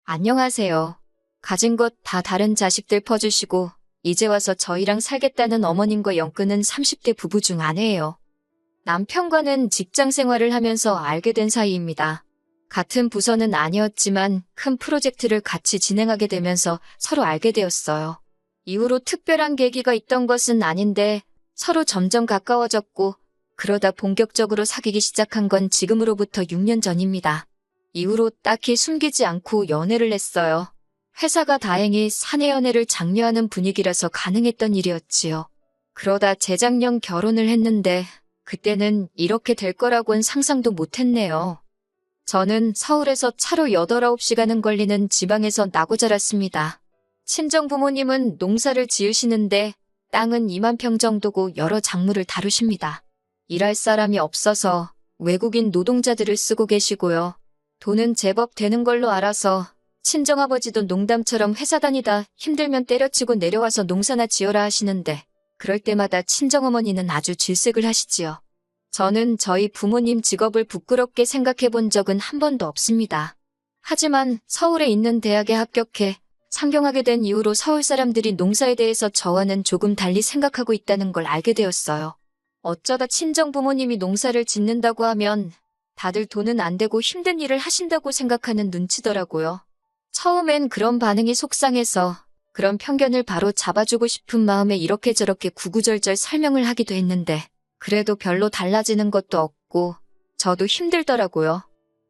안녕하세요. 가진 것 다 다른 자식들 퍼주시고 이제 와서 저희랑 살겠다는 어머님과 엮는 30대 부부 중 아내예요. 남편과는 직장 생활을 하면서 알게 된 사이입니다. 같은 부서는 아니었지만 큰 프로젝트를 같이 진행하게 되면서 서로 알게 되었어요. 이후로 특별한 계기가 있던 것은 아닌데 서로 점점 가까워졌고 그러다 본격적으로 사귀기 시작한 건 지금으로부터 6년 전입니다. 이후로 딱히 숨기지 않고 연애를 했어요. 회사가 다행히 사내 연애를 장려하는 분위기라서 가능했던 일이었지요. 그러다 재작년 결혼을 했는데 그때는 이렇게 될 거라고는 상상도 못했네요. 저는 서울에서 차로 8, 9시간은 걸리는 지방에서 나고 자랐습니다. 친정 부모님은 농사를 지으시는데 땅은 2만 평 정도고 여러 작물을 다루십니다. 일할 사람이 없어서 외국인 노동자들을 쓰고 계시고요. 돈은 제법 되는 걸로 알아서 친정아버지도 농담처럼 회사 다니다 힘들면 때려치고 내려와서 농사나 지어라 하시는데 그럴 때마다 친정어머니는 아주 질색을 하시지요. 저는 저희 부모님 직업을 부끄럽게 생각해 본 적은 한 번도 없습니다. 하지만 서울에 있는 대학에 합격해 상경하게 된 이후로 서울 사람들이 농사에 대해서 저와는 조금 달리 생각하고 있다는 걸 알게 되었어요. 어쩌다 친정 부모님이 농사를 짓는다고 하면 다들 돈은 안 되고 힘든 일을 하신다고 생각하는 눈치더라고요. 처음엔 그런 반응이 속상해서 그런 편견을 바로 잡아주고 싶은 마음에 이렇게 저렇게 구구절절 설명을 하기도 했는데 그래도 별로 달라지는 것도 없고 저도 힘들더라고요.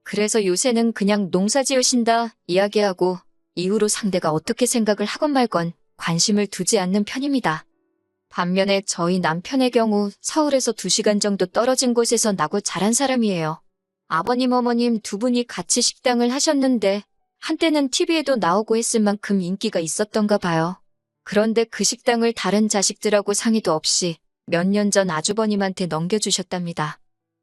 그래서 요새는 그냥 농사 지으신다 이야기하고 이후로 상대가 어떻게 생각을 하건 말건 관심을 두지 않는 편입니다. 반면에 저희 남편의 경우 서울에서 2시간 정도 떨어진 곳에서 나고 자란 사람이에요. 아버님, 어머님 두 분이 같이 식당을 하셨는데 한때는 TV에도 나오고 했을 만큼 인기가 있었던가 봐요. 그런데 그 식당을 다른 자식들하고 상의도 없이 몇 년 전 아주버님한테 넘겨주셨답니다.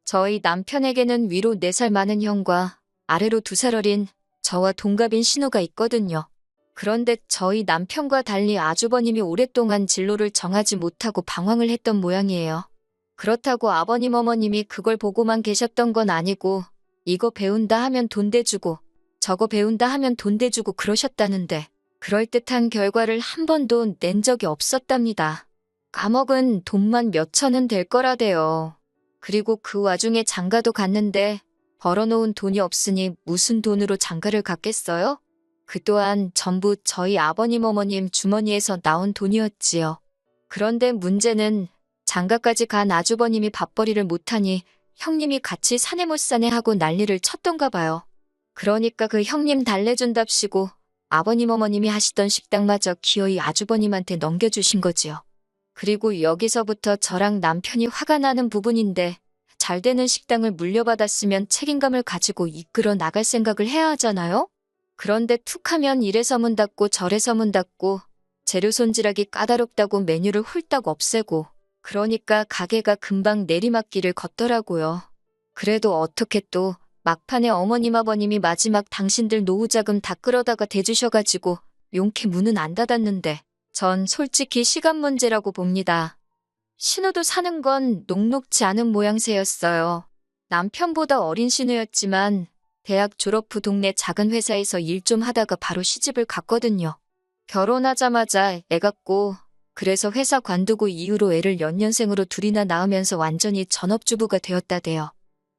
저희 남편에게는 위로 4살 많은 형과 아래로 2살 어린 저와 동갑인 신우가 있거든요. 그런데 저희 남편과 달리 아주버님이 오랫동안 진로를 정하지 못하고 방황을 했던 모양이에요. 그렇다고 아버님 어머님이 그걸 보고만 계셨던 건 아니고 이거 배운다 하면 돈 대주고 저거 배운다 하면 돈 대주고 그러셨다는데 그럴듯한 결과를 한 번도 낸 적이 없었답니다. 감옥은 돈만 몇 천은 될 거라대요. 그리고 그 와중에 장가도 갔는데 벌어놓은 돈이 없으니 무슨 돈으로 장가를 갔겠어요? 그 또한 전부 저희 아버님 어머님 주머니에서 나온 돈이었지요. 그런데 문제는 장가까지 간 아주버님이 밥벌이를 못하니 형님이 같이 사내 못 사내 하고 난리를 쳤던가 봐요. 그러니까 그 형님 달래준답시고 아버님 어머님이 하시던 식당마저 기어이 아주버님한테 넘겨주신 거지요. 그리고 여기서부터 저랑 남편이 화가 나는 부분인데 잘 되는 식당을 물려받았으면 책임감을 가지고 이끌어 나갈 생각을 해야 하잖아요? 그런데 툭하면 이래서 문 닫고 저래서 문 닫고 재료 손질하기 까다롭다고 메뉴를 홀딱 없애고 그러니까 가게가 금방 내리막길을 걷더라고요. 그래도 어떻게 또 막판에 어머님 아버님이 마지막 당신들 노후자금 다 끌어다가 대주셔가지고 용케 문은 안 닫았는데 전 솔직히 시간 문제라고 봅니다. 신우도 사는 건 녹록지 않은 모양새였어요. 남편보다 어린 신우였지만 대학 졸업 후 동네 작은 회사에서 일 좀 하다가 바로 시집을 갔거든요. 결혼하자마자 애 갖고 그래서 회사 관두고 이후로 애를 연년생으로 둘이나 낳으면서 완전히 전업주부가 되었다대요.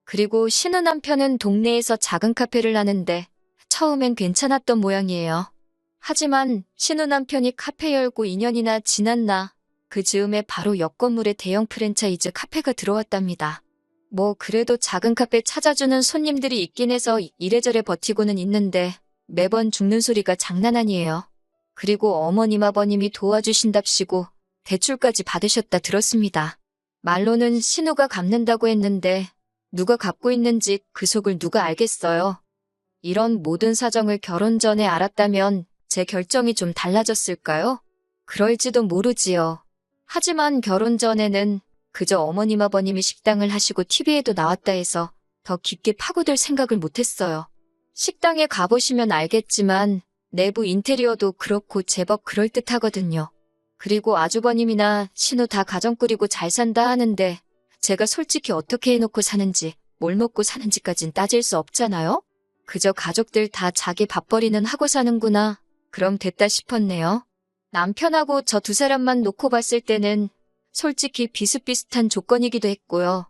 그리고 신우 남편은 동네에서 작은 카페를 하는데 처음엔 괜찮았던 모양이에요. 하지만 신우 남편이 카페 열고 2년이나 지났나 그 즈음에 바로 옆 건물에 대형 프랜차이즈 카페가 들어왔답니다. 뭐 그래도 작은 카페 찾아주는 손님들이 있긴 해서 이래저래 버티고는 있는데 매번 죽는 소리가 장난 아니에요. 그리고 어머님 아버님이 도와주신답시고 대출까지 받으셨다 들었습니다. 말로는 신우가 갚는다고 했는데 누가 갚고 있는지 그 속을 누가 알겠어요. 이런 모든 사정을 결혼 전에 알았다면 제 결정이 좀 달라졌을까요? 그럴지도 모르지요. 하지만 결혼 전에는 그저 어머님 아버님이 식당을 하시고 TV에도 나왔다 해서 더 깊게 파고들 생각을 못했어요. 식당에 가보시면 알겠지만 내부 인테리어도 그렇고 제법 그럴듯하거든요. 그리고 아주버님이나 신우 다 가정 꾸리고 잘 산다 하는데 제가 솔직히 어떻게 해놓고 사는지 뭘 먹고 사는지까진 따질 수 없잖아요? 그저 가족들 다 자기 밥벌이는 하고 사는구나. 그럼 됐다 싶었네요. 남편하고 저 두 사람만 놓고 봤을 때는 솔직히 비슷비슷한 조건이기도 했고요.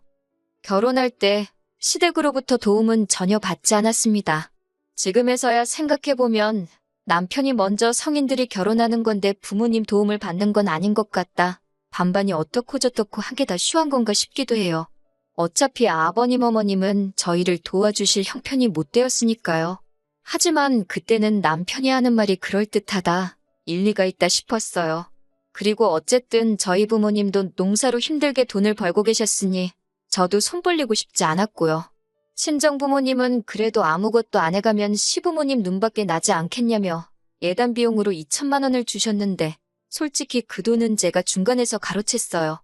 결혼할 때 시댁으로부터 도움은 전혀 받지 않았습니다. 지금에서야 생각해보면 남편이 먼저 성인들이 결혼하는 건데 부모님 도움을 받는 건 아닌 것 같다. 반반이 어떻고 저떻고 한 게 다 쉬운 건가 싶기도 해요. 어차피 아버님 어머님은 저희를 도와주실 형편이 못 되었으니까요. 하지만 그때는 남편이 하는 말이 그럴듯하다. 일리가 있다 싶었어요. 그리고 어쨌든 저희 부모님도 농사로 힘들게 돈을 벌고 계셨으니 저도 손 벌리고 싶지 않았고요. 친정부모님은 그래도 아무것도 안 해가면 시부모님 눈밖에 나지 않겠냐며 예단 비용으로 2천만 원을 주셨는데 솔직히 그 돈은 제가 중간에서 가로챘어요.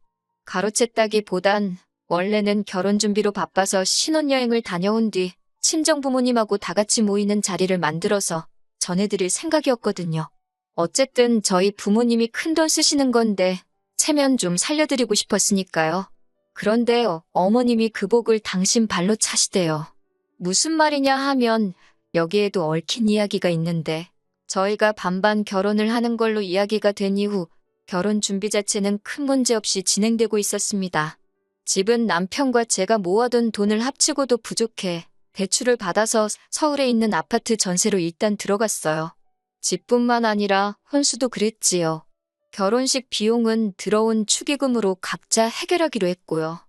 가로챘다기보단 원래는 결혼 준비로 바빠서 신혼여행을 다녀온 뒤 친정부모님하고 다 같이 모이는 자리를 만들어서 전해드릴 생각이었거든요. 어쨌든 저희 부모님이 큰돈 쓰시는 건데 체면 좀 살려드리고 싶었으니까요. 그런데 어머님이 그 복을 당신 발로 차시대요. 무슨 말이냐 하면 여기에도 얽힌 이야기가 있는데 저희가 반반 결혼을 하는 걸로 이야기가 된 이후 결혼 준비 자체는 큰 문제 없이 진행되고 있었습니다. 집은 남편과 제가 모아둔 돈을 합치고도 부족해 대출을 받아서 서울에 있는 아파트 전세로 일단 들어갔어요. 집뿐만 아니라 혼수도 그랬지요. 결혼식 비용은 들어온 축의금으로 각자 해결하기로 했고요.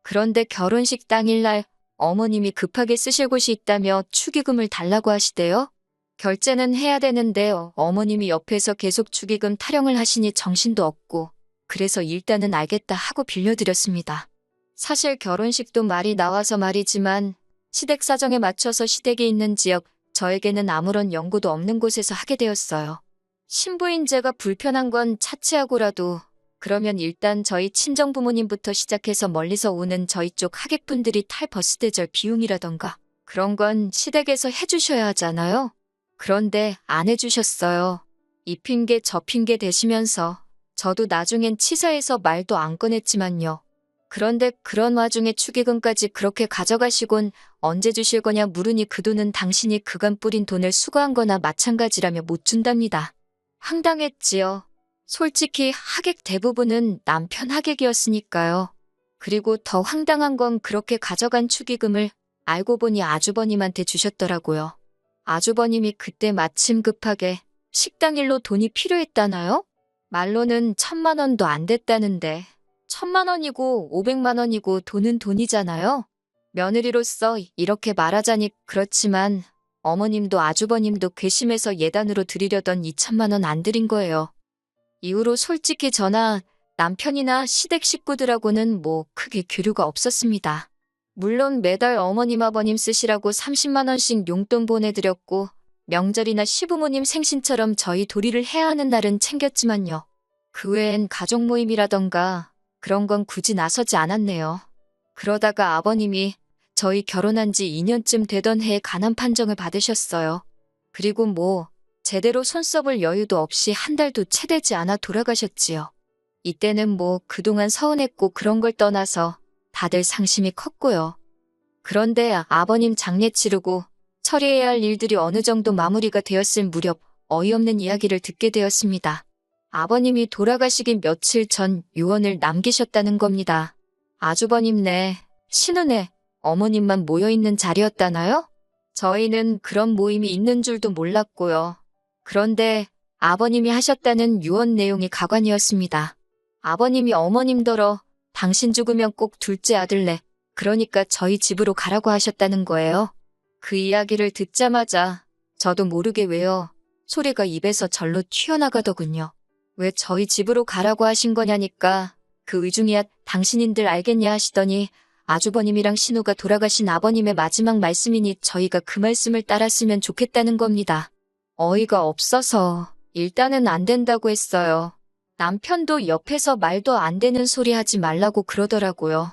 그런데 결혼식 당일날 어머님이 급하게 쓰실 곳이 있다며 축의금을 달라고 하시대요. 결제는 해야 되는데 어머님이 옆에서 계속 축의금 타령을 하시니 정신도 없고 그래서 일단은 알겠다 하고 빌려드렸습니다. 사실 결혼식도 말이 나와서 말이지만 시댁 사정에 맞춰서 시댁이 있는 지역, 저에게는 아무런 연고도 없는 곳에서 하게 되었어요. 신부인 제가 불편한 건 차치하고라도 그러면 일단 저희 친정부모님부터 시작해서 멀리서 오는 저희 쪽 하객분들이 탈 버스 대절 비용이라던가 그런 건 시댁에서 해주셔야 하잖아요. 그런데 안 해주셨어요. 이 핑계 저 핑계 대시면서 저도 나중엔 치사해서 말도 안 꺼냈지만요. 그런데 그런 와중에 축의금까지 그렇게 가져가시곤 언제 주실 거냐 물으니 그 돈은 당신이 그간 뿌린 돈을 수거한 거나 마찬가지라며 못 준답니다. 황당했지요. 솔직히 하객 대부분은 남편 하객이었으니까요. 그리고 더 황당한 건 그렇게 가져간 축의금을 알고 보니 아주버님한테 주셨더라고요. 아주버님이 그때 마침 급하게 식당 일로 돈이 필요했다나요? 말로는 1,000만 원도 안 됐다는데 1,000만 원이고 500만 원이고 돈은 돈이잖아요. 며느리로서 이렇게 말하자니 그렇지만 어머님도 아주버님도 괘씸해서 예단으로 드리려던 2,000만 원 안 드린 거예요. 이후로 솔직히 저나 남편이나 시댁 식구들하고는 뭐 크게 교류가 없었습니다. 물론 매달 어머님 아버님 쓰시라고 30만 원씩 용돈 보내드렸고 명절이나 시부모님 생신처럼 저희 도리를 해야 하는 날은 챙겼지만요. 그 외엔 가족 모임이라던가 그런 건 굳이 나서지 않았네요. 그러다가 아버님이 저희 결혼한 지 2년쯤 되던 해에 간암 판정을 받으셨어요. 그리고 뭐 제대로 손 써볼 여유도 없이 한 달도 채 되지 않아 돌아가셨지요. 이때는 뭐 그동안 서운했고 그런 걸 떠나서 다들 상심이 컸고요. 그런데 아버님 장례 치르고 처리해야 할 일들이 어느 정도 마무리가 되었을 무렵 어이없는 이야기를 듣게 되었습니다. 아버님이 돌아가시기 며칠 전 유언을 남기셨다는 겁니다. 아주버님네, 신은혜, 어머님만 모여있는 자리였다나요? 저희는 그런 모임이 있는 줄도 몰랐고요. 그런데 아버님이 하셨다는 유언 내용이 가관이었습니다. 아버님이 어머님더러 당신 죽으면 꼭 둘째 아들내, 그러니까 저희 집으로 가라고 하셨다는 거예요. 그 이야기를 듣자마자 저도 모르게 왜요. 소리가 입에서 절로 튀어나가더군요. 왜 저희 집으로 가라고 하신 거냐니까 그 의중이야 당신인들 알겠냐 하시더니 아주버님이랑 신우가 돌아가신 아버님의 마지막 말씀이니 저희가 그 말씀을 따랐으면 좋겠다는 겁니다. 어이가 없어서 일단은 안 된다고 했어요. 남편도 옆에서 말도 안 되는 소리 하지 말라고 그러더라고요.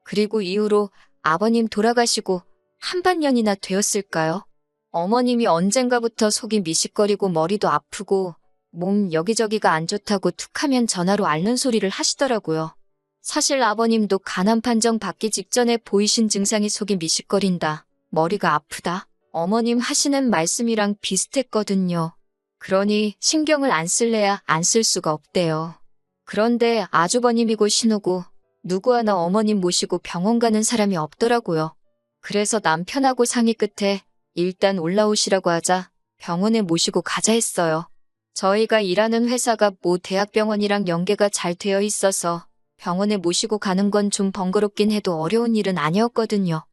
그리고 이후로 아버님 돌아가시고 한반년이나 되었을까요? 어머님이 언젠가부터 속이 미식거리고 머리도 아프고 몸 여기저기가 안 좋다고 툭하면 전화로 앓는 소리를 하시더라고요. 사실 아버님도 간암 판정 받기 직전에 보이신 증상이 속이 미식거린다, 머리가 아프다, 어머님 하시는 말씀이랑 비슷했거든요. 그러니 신경을 안 쓸래야 안 쓸 수가 없대요. 그런데 아주버님이고 신우고 누구 하나 어머님 모시고 병원 가는 사람이 없더라고요. 그래서 남편하고 상의 끝에 일단 올라오시라고 하자 병원에 모시고 가자 했어요. 저희가 일하는 회사가 모 대학병원이랑 연계가 잘 되어 있어서 병원에 모시고 가는 건 좀 번거롭긴 해도 어려운 일은 아니었거든요.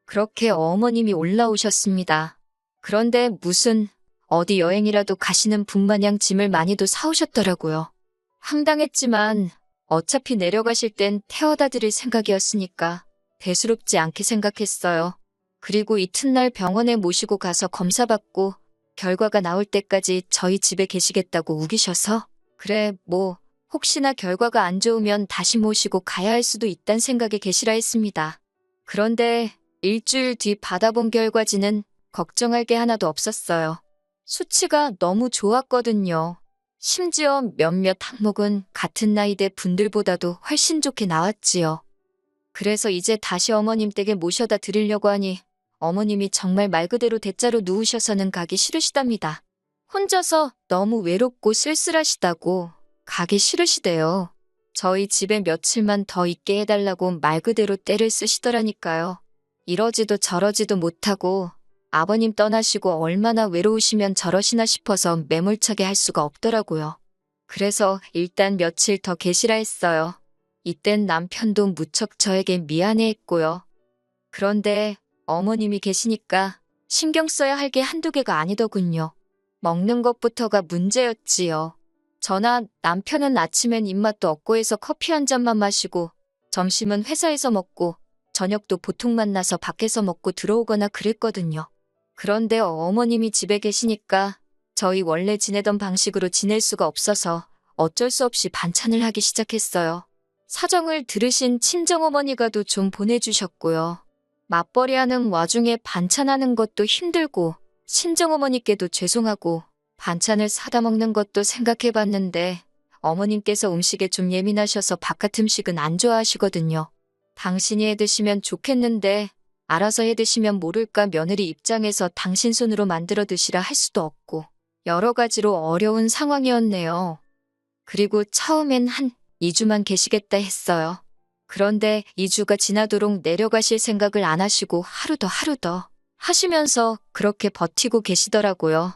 그렇게 어머님이 올라오셨습니다. 그런데 무슨 어디 여행이라도 가시는 분 마냥 짐을 많이도 사오셨더라고요. 황당했지만 어차피 내려가실 땐 태워다 드릴 생각이었으니까 대수롭지 않게 생각했어요. 그리고 이튿날 병원에 모시고 가서 검사받고 결과가 나올 때까지 저희 집에 계시겠다고 우기셔서 그래 뭐 혹시나 결과가 안 좋으면 다시 모시고 가야 할 수도 있단 생각에 계시라 했습니다. 그런데 일주일 뒤 받아본 결과지는 걱정할 게 하나도 없었어요. 수치가 너무 좋았거든요. 심지어 몇몇 항목은 같은 나이대 분들보다도 훨씬 좋게 나왔지요. 그래서 이제 다시 어머님 댁에 모셔다 드리려고 하니 어머님이 정말 말 그대로 대자로 누우셔서는 가기 싫으시답니다. 혼자서 너무 외롭고 쓸쓸하시다고 가기 싫으시대요. 저희 집에 며칠만 더 있게 해달라고 말 그대로 떼를 쓰시더라니까요. 이러지도 저러지도 못하고 아버님 떠나시고 얼마나 외로우시면 저러시나 싶어서 매몰차게 할 수가 없더라고요. 그래서 일단 며칠 더 계시라 했어요. 이땐 남편도 무척 저에게 미안해했고요. 그런데 어머님이 계시니까 신경 써야 할 게 한두 개가 아니더군요. 먹는 것부터가 문제였지요. 저나 남편은 아침엔 입맛도 없고 해서 커피 한 잔만 마시고 점심은 회사에서 먹고 저녁도 보통 만나서 밖에서 먹고 들어오거나 그랬거든요. 그런데 어머님이 집에 계시니까 저희 원래 지내던 방식으로 지낼 수가 없어서 어쩔 수 없이 반찬을 하기 시작했어요. 사정을 들으신 친정어머니가도 좀 보내주셨고요. 맞벌이하는 와중에 반찬하는 것도 힘들고 친정어머니께도 죄송하고 반찬을 사다 먹는 것도 생각해봤는데 어머님께서 음식에 좀 예민하셔서 바깥 음식은 안 좋아하시거든요. 당신이 해드시면 좋겠는데 알아서 해드시면 모를까 며느리 입장에서 당신 손으로 만들어 드시라 할 수도 없고 여러 가지로 어려운 상황이었네요. 그리고 처음엔 한 2주만 계시겠다 했어요. 그런데 2주가 지나도록 내려가실 생각을 안 하시고 하루 더 하시면서 그렇게 버티고 계시더라고요.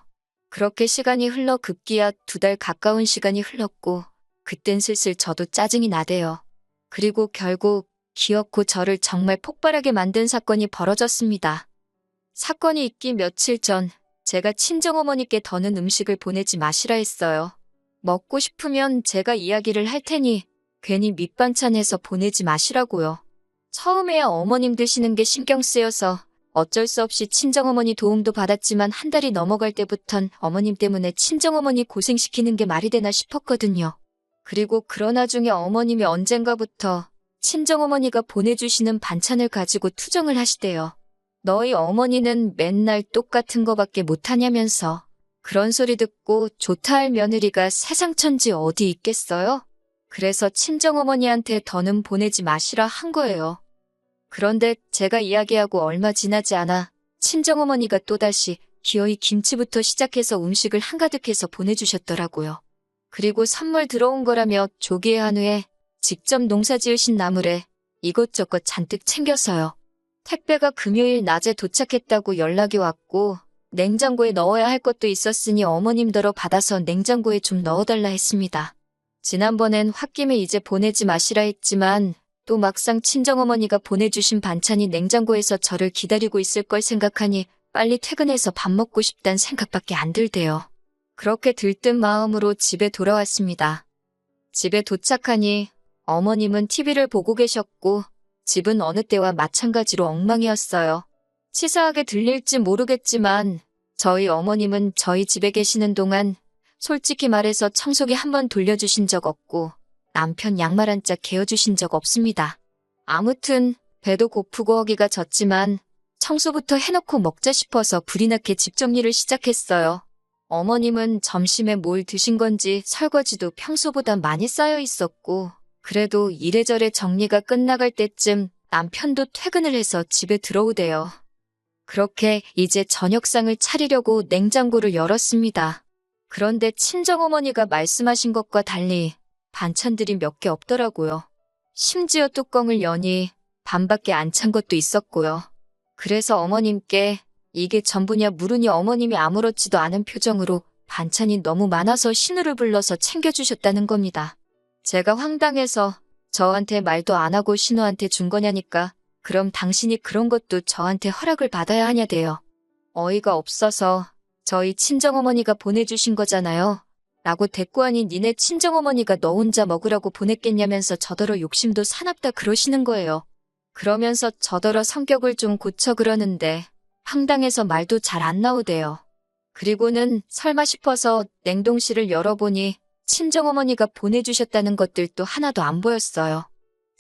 그렇게 시간이 흘러 급기야 2달 가까운 시간이 흘렀고 그땐 슬슬 저도 짜증이 나대요. 그리고 결국 기어코 저를 정말 폭발하게 만든 사건이 벌어졌습니다. 사건이 있기 며칠 전 제가 친정어머니께 더는 음식을 보내지 마시라 했어요. 먹고 싶으면 제가 이야기를 할 테니 괜히 밑반찬해서 보내지 마시라고요. 처음에야 어머님 드시는 게 신경 쓰여서 어쩔 수 없이 친정어머니 도움도 받았지만 한 달이 넘어갈 때부턴 어머님 때문에 친정어머니 고생시키는 게 말이 되나 싶었거든요. 그리고 그러나 중에 어머님이 언젠가부터 친정어머니가 보내주시는 반찬을 가지고 투정을 하시대요. 너희 어머니는 맨날 똑같은 거밖에 못하냐면서. 그런 소리 듣고 좋다 할 며느리가 세상 천지 어디 있겠어요? 그래서 친정어머니한테 더는 보내지 마시라 한 거예요. 그런데 제가 이야기하고 얼마 지나지 않아 친정어머니가 또다시 기어이 김치부터 시작해서 음식을 한가득해서 보내주셨더라고요. 그리고 선물 들어온 거라며 조기의 한우에 직접 농사 지으신 나물에 이것저것 잔뜩 챙겨서요. 택배가 금요일 낮에 도착했다고 연락이 왔고 냉장고에 넣어야 할 것도 있었으니 어머님더러 받아서 냉장고에 좀 넣어달라 했습니다. 지난번엔 홧김에 이제 보내지 마시라 했지만 또 막상 친정어머니가 보내주신 반찬이 냉장고에서 저를 기다리고 있을 걸 생각하니 빨리 퇴근해서 밥 먹고 싶단 생각밖에 안 들대요. 그렇게 들뜬 마음으로 집에 돌아왔습니다. 집에 도착하니 어머님은 TV를 보고 계셨고 집은 어느 때와 마찬가지로 엉망이었어요. 치사하게 들릴지 모르겠지만 저희 어머님은 저희 집에 계시는 동안 솔직히 말해서 청소기 한 번 돌려주신 적 없고 남편 양말 한 짝 개어주신 적 없습니다. 아무튼 배도 고프고 허기가 졌지만 청소부터 해놓고 먹자 싶어서 불이 나게 집 정리를 시작했어요. 어머님은 점심에 뭘 드신 건지 설거지도 평소보다 많이 쌓여 있었고 그래도 이래저래 정리가 끝나갈 때쯤 남편도 퇴근을 해서 집에 들어오대요. 그렇게 이제 저녁상을 차리려고 냉장고를 열었습니다. 그런데 친정어머니가 말씀하신 것과 달리 반찬들이 몇 개 없더라고요. 심지어 뚜껑을 여니 반밖에 안 찬 것도 있었고요. 그래서 어머님께 이게 전부냐 물으니 어머님이 아무렇지도 않은 표정으로 반찬이 너무 많아서 신우를 불러서 챙겨주셨다는 겁니다. 제가 황당해서 저한테 말도 안 하고 신우한테 준 거냐니까 그럼 당신이 그런 것도 저한테 허락을 받아야 하냐대요. 어이가 없어서 저희 친정어머니가 보내주신 거잖아요. 라고 대꾸하니 니네 친정어머니가 너 혼자 먹으라고 보냈겠냐면서 저더러 욕심도 사납다 그러시는 거예요. 그러면서 저더러 성격을 좀 고쳐 그러는데 황당해서 말도 잘 안 나오대요. 그리고는 설마 싶어서 냉동실을 열어보니 친정어머니가 보내주셨다는 것들도 하나도 안 보였어요.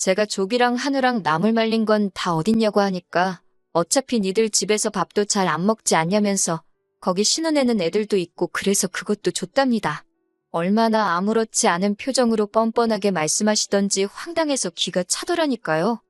제가 조기랑 한우랑 나물 말린 건 다 어딨냐고 하니까 어차피 니들 집에서 밥도 잘 안 먹지 않냐면서 거기 신혼에는 애들도 있고 그래서 그것도 줬답니다. 얼마나 아무렇지 않은 표정으로 뻔뻔하게 말씀하시던지 황당해서 기가 차더라니까요.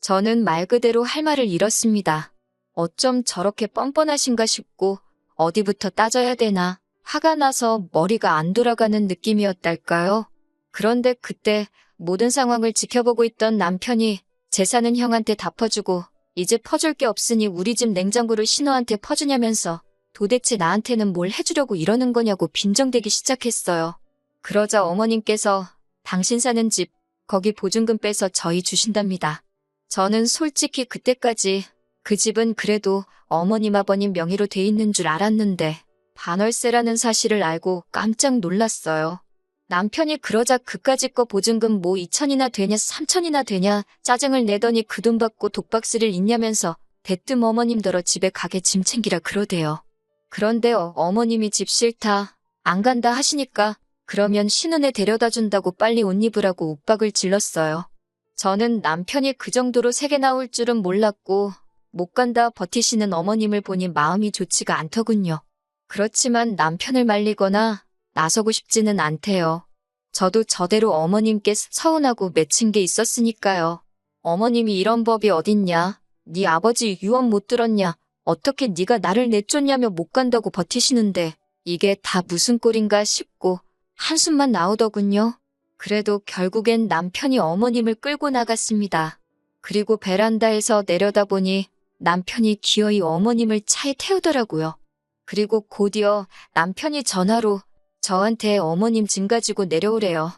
저는 말 그대로 할 말을 잃었습니다. 어쩜 저렇게 뻔뻔하신가 싶고 어디부터 따져야 되나 화가 나서 머리가 안 돌아가는 느낌이었달까요. 그런데 그때 모든 상황을 지켜보고 있던 남편이 재산은 형한테 다 퍼주고 이제 퍼줄 게 없으니 우리 집 냉장고를 신우한테 퍼주냐면서 도대체 나한테는 뭘 해주려고 이러는 거냐고 빈정대기 시작했어요. 그러자 어머님께서 당신 사는 집 거기 보증금 빼서 저희 주신답니다. 저는 솔직히 그때까지 그 집은 그래도 어머님 아버님 명의로 돼 있는 줄 알았는데 반월세라는 사실을 알고 깜짝 놀랐어요. 남편이 그러자 그까짓 거 보증금 뭐 2천이나 되냐 3천이나 되냐 짜증을 내더니 그 돈 받고 독박스를 있냐면서 대뜸 어머님더러 집에 가게 짐 챙기라 그러대요. 그런데 어머님이 집 싫다 안 간다 하시니까 그러면 신혼에 데려다 준다고 빨리 옷 입으라고 윽박을 질렀어요. 저는 남편이 그 정도로 세게 나올 줄은 몰랐고 못 간다 버티시는 어머님을 보니 마음이 좋지가 않더군요. 그렇지만 남편을 말리거나 나서고 싶지는 않대요. 저도 저대로 어머님께 서운하고 맺힌 게 있었으니까요. 어머님이 이런 법이 어딨냐? 네 아버지 유언 못 들었냐? 어떻게 네가 나를 내쫓냐며 못 간다고 버티시는데 이게 다 무슨 꼴인가 싶고 한숨만 나오더군요. 그래도 결국엔 남편이 어머님을 끌고 나갔습니다. 그리고 베란다에서 내려다보니 남편이 기어이 어머님을 차에 태우더라고요. 그리고 곧이어 남편이 전화로 저한테 어머님 짐 가지고 내려오래요.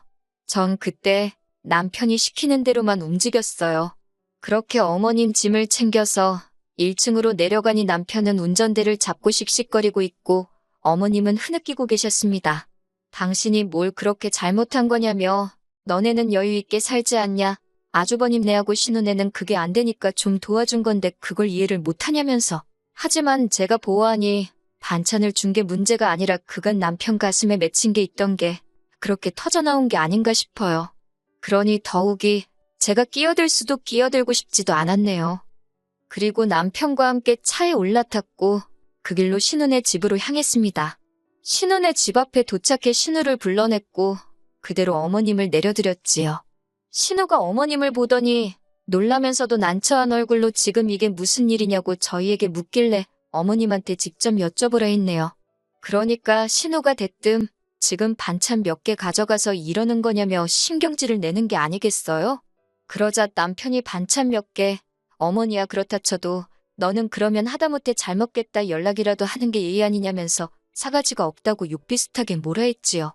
전 그때 남편이 시키는 대로만 움직였어요. 그렇게 어머님 짐을 챙겨서 1층으로 내려가니 남편은 운전대를 잡고 씩씩거리고 있고 어머님은 흐느끼고 계셨습니다. 당신이 뭘 그렇게 잘못한 거냐며 너네는 여유 있게 살지 않냐. 아주버님 내하고 신혼에는 그게 안 되니까 좀 도와준 건데 그걸 이해를 못하냐면서. 하지만 제가 보아하니 반찬을 준 게 문제가 아니라 그간 남편 가슴에 맺힌 게 있던 게 그렇게 터져나온 게 아닌가 싶어요. 그러니 더욱이 제가 끼어들 수도 끼어들고 싶지도 않았네요. 그리고 남편과 함께 차에 올라탔고 그 길로 신혼의 집으로 향했습니다. 신혼의 집 앞에 도착해 신우를 불러냈고 그대로 어머님을 내려드렸지요. 신우가 어머님을 보더니 놀라면서도 난처한 얼굴로 지금 이게 무슨 일이냐고 저희에게 묻길래 어머님한테 직접 여쭤보라 했네요. 그러니까 신우가 대뜸 지금 반찬 몇 개 가져가서 이러는 거냐며 신경질을 내는 게 아니겠어요? 그러자 남편이 반찬 몇 개, 어머니야 그렇다 쳐도 너는 그러면 하다못해 잘 먹겠다 연락이라도 하는 게 예의 아니냐면서 사가지가 없다고 욕 비슷하게 뭐라 했지요.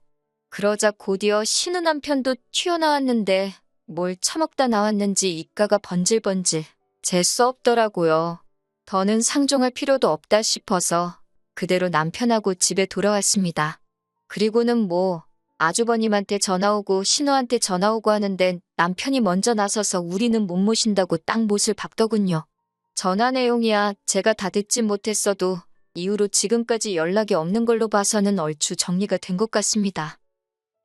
그러자 곧이어 신우 남편도 튀어나왔는데 뭘 처먹다 나왔는지 입가가 번질번질 재수 없더라고요. 더는 상종할 필요도 없다 싶어서 그대로 남편하고 집에 돌아왔습니다. 그리고는 뭐 아주버님한테 전화 오고 신우한테 전화 오고 하는데 남편이 먼저 나서서 우리는 못 모신다고 딱 못을 박더군요. 전화 내용이야 제가 다 듣지 못했어도 이후로 지금까지 연락이 없는 걸로 봐서는 얼추 정리가 된 것 같습니다.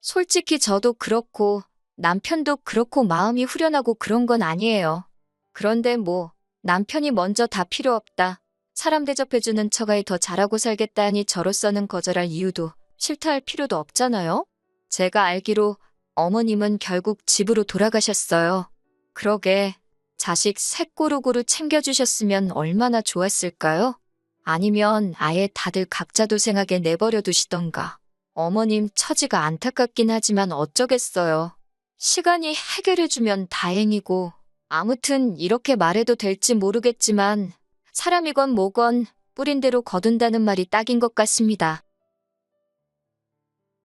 솔직히 저도 그렇고 남편도 그렇고 마음이 후련하고 그런 건 아니에요. 그런데 뭐 남편이 먼저 다 필요 없다. 사람 대접해주는 처가에 더 잘하고 살겠다 하니 저로서는 거절할 이유도 싫다 할 필요도 없잖아요. 제가 알기로 어머님은 결국 집으로 돌아가셨어요. 그러게 자식 셋 고루고루 챙겨주셨으면 얼마나 좋았을까요? 아니면 아예 다들 각자 도생하게 내버려 두시던가. 어머님 처지가 안타깝긴 하지만 어쩌겠어요. 시간이 해결해주면 다행이고, 아무튼 이렇게 말해도 될지 모르겠지만, 사람이건 뭐건 뿌린 대로 거둔다는 말이 딱인 것 같습니다.